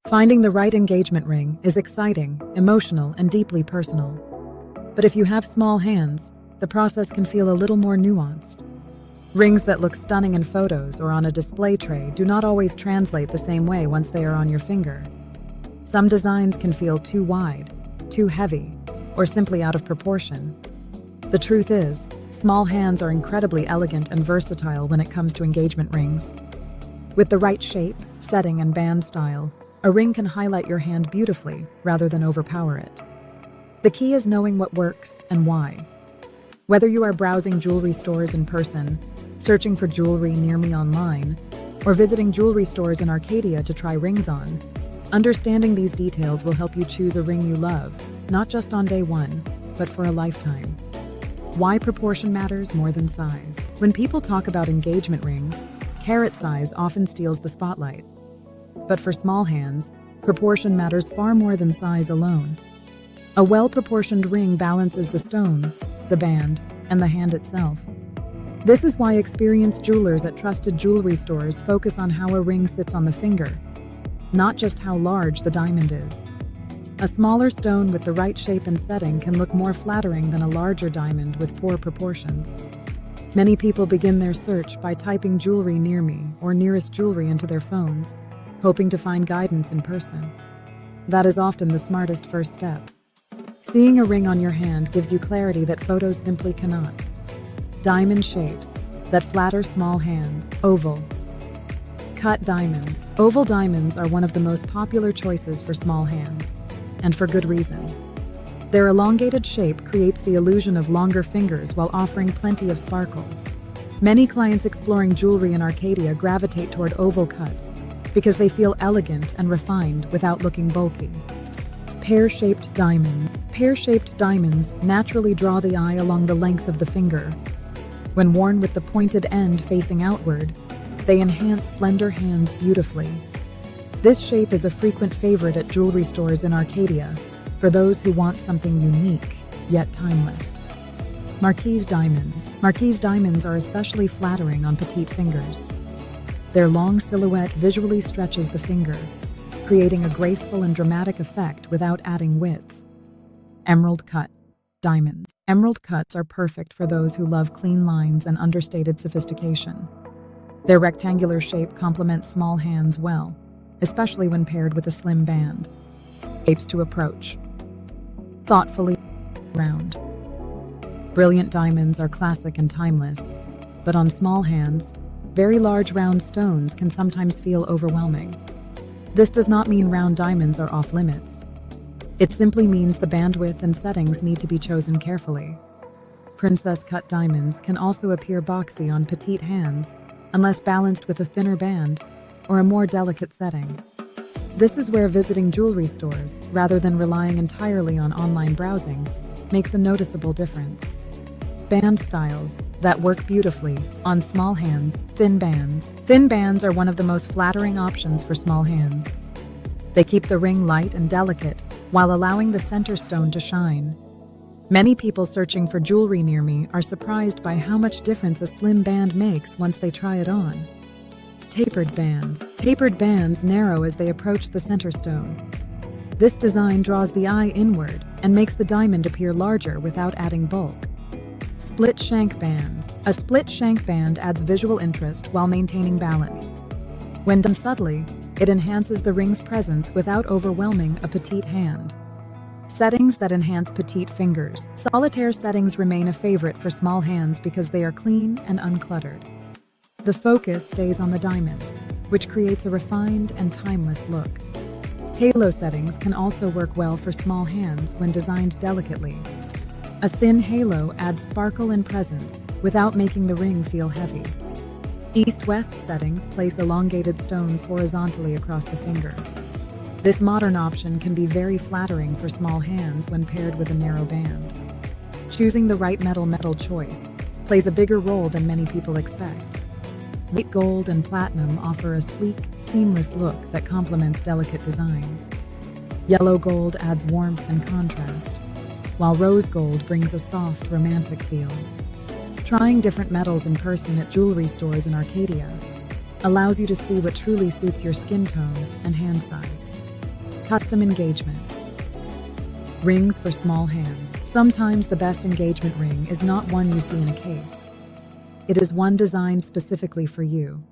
Finding the right engagement ring is exciting, emotional, and deeply personal. But if you have small hands, the process can feel a little more nuanced. Rings that look stunning in photos or on a display tray do not always translate the same way once they are on your finger. Some designs can feel too wide, too heavy, or simply out of proportion. The truth is, small hands are incredibly elegant and versatile when it comes to engagement rings. With the right shape, setting, and band style, a ring can highlight your hand beautifully rather than overpower it. The key is knowing what works and why. Whether you are browsing jewelry stores in person, searching for jewelry near me online, or visiting jewelry stores in Arcadia to try rings on, understanding these details will help you choose a ring you love, not just on day one, but for a lifetime. Why proportion matters more than size. When people talk about engagement rings, carat size often steals the spotlight. But for small hands, proportion matters far more than size alone. A well-proportioned ring balances the stone, the band, and the hand itself. This is why experienced jewelers at trusted jewelry stores focus on how a ring sits on the finger, not just how large the diamond is. A smaller stone with the right shape and setting can look more flattering than a larger diamond with poor proportions. Many people begin their search by typing "jewelry near me" or "nearest jewelry" into their phones, hoping to find guidance in person. That is often the smartest first step. Seeing a ring on your hand gives you clarity that photos simply cannot. Diamond shapes that flatter small hands. Oval. Cut diamonds. Oval diamonds are one of the most popular choices for small hands, and for good reason. Their elongated shape creates the illusion of longer fingers while offering plenty of sparkle. Many clients exploring jewelry in Arcadia gravitate toward oval cuts because they feel elegant and refined without looking bulky. Pear-shaped diamonds. Pear-shaped diamonds naturally draw the eye along the length of the finger. When worn with the pointed end facing outward, they enhance slender hands beautifully. This shape is a frequent favorite at jewelry stores in Arcadia for those who want something unique, yet timeless. Marquise diamonds. Marquise diamonds are especially flattering on petite fingers. Their long silhouette visually stretches the finger, creating a graceful and dramatic effect without adding width. Emerald cut diamonds. Emerald cuts are perfect for those who love clean lines and understated sophistication. Their rectangular shape complements small hands well, especially when paired with a slim band. Shapes to approach. Thoughtfully round. Brilliant diamonds are classic and timeless, but on small hands, very large round stones can sometimes feel overwhelming. This does not mean round diamonds are off limits. It simply means the bandwidth and settings need to be chosen carefully. Princess cut diamonds can also appear boxy on petite hands unless balanced with a thinner band or a more delicate setting. This is where visiting jewelry stores, rather than relying entirely on online browsing, makes a noticeable difference. Band styles that work beautifully on small hands. Thin bands. Thin bands are one of the most flattering options for small hands. They keep the ring light and delicate while allowing the center stone to shine. Many people searching for jewelry near me are surprised by how much difference a slim band makes once they try it on. Tapered bands. Tapered bands narrow as they approach the center stone. This design draws the eye inward and makes the diamond appear larger without adding bulk. Split shank bands. A split shank band adds visual interest while maintaining balance. When done subtly, it enhances the ring's presence without overwhelming a petite hand. Settings that enhance petite fingers. Solitaire settings remain a favorite for small hands because they are clean and uncluttered. The focus stays on the diamond, which creates a refined and timeless look. Halo settings can also work well for small hands when designed delicately. A thin halo adds sparkle and presence without making the ring feel heavy. East-west settings place elongated stones horizontally across the finger. This modern option can be very flattering for small hands when paired with a narrow band. Choosing the right metal choice plays a bigger role than many people expect. White gold and platinum offer a sleek, seamless look that complements delicate designs. Yellow gold adds warmth and contrast, while rose gold brings a soft, romantic feel. Trying different metals in person at jewelry stores in Arcadia allows you to see what truly suits your skin tone and hand size. Custom engagement. Rings for small hands. Sometimes the best engagement ring is not one you see in a case. It is one designed specifically for you.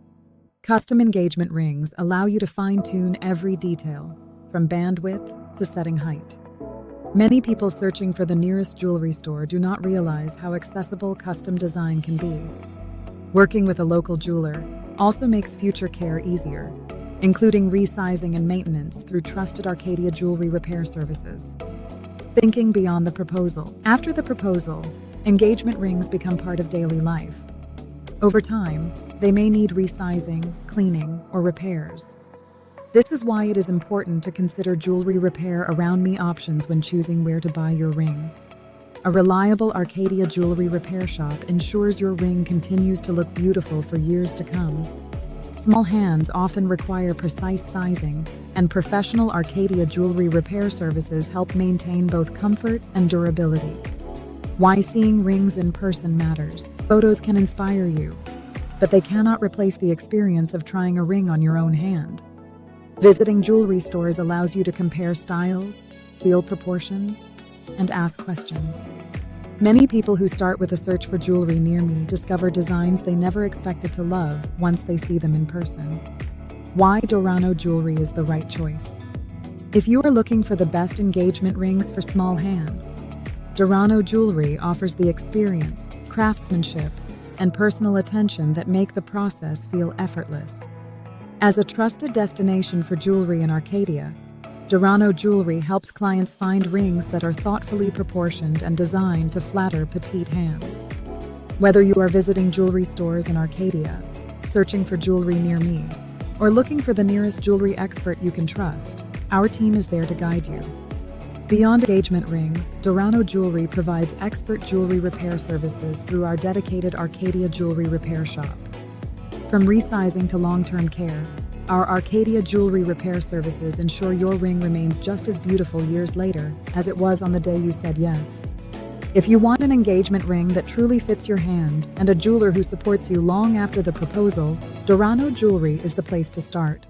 Custom engagement rings allow you to fine-tune every detail, from band width to setting height. Many people searching for the nearest jewelry store do not realize how accessible custom design can be. Working with a local jeweler also makes future care easier, including resizing and maintenance through trusted Arcadia jewelry repair services. Thinking beyond the proposal. After the proposal, engagement rings become part of daily life. Over time, they may need resizing, cleaning, or repairs. This is why it is important to consider jewelry repair around-me options when choosing where to buy your ring. A reliable Arcadia jewelry repair shop ensures your ring continues to look beautiful for years to come. Small hands often require precise sizing, and professional Arcadia jewelry repair services help maintain both comfort and durability. Why seeing rings in person matters. Photos can inspire you, but they cannot replace the experience of trying a ring on your own hand. Visiting jewelry stores allows you to compare styles, feel proportions, and ask questions. Many people who start with a search for jewelry near me discover designs they never expected to love once they see them in person. Why Dorano jewelry is the right choice. If you are looking for the best engagement rings for small hands, Dorano jewelry offers the experience, craftsmanship, and personal attention that make the process feel effortless. As a trusted destination for jewelry in Arcadia, Dorano jewelry helps clients find rings that are thoughtfully proportioned and designed to flatter petite hands. Whether you are visiting jewelry stores in Arcadia, searching for jewelry near me, or looking for the nearest jewelry expert you can trust, our team is there to guide you. Beyond engagement rings, Dorano Jewelry provides expert jewelry repair services through our dedicated Arcadia Jewelry Repair Shop. From resizing to long-term care, our Arcadia Jewelry Repair services ensure your ring remains just as beautiful years later as it was on the day you said yes. If you want an engagement ring that truly fits your hand and a jeweler who supports you long after the proposal, Dorano Jewelry is the place to start.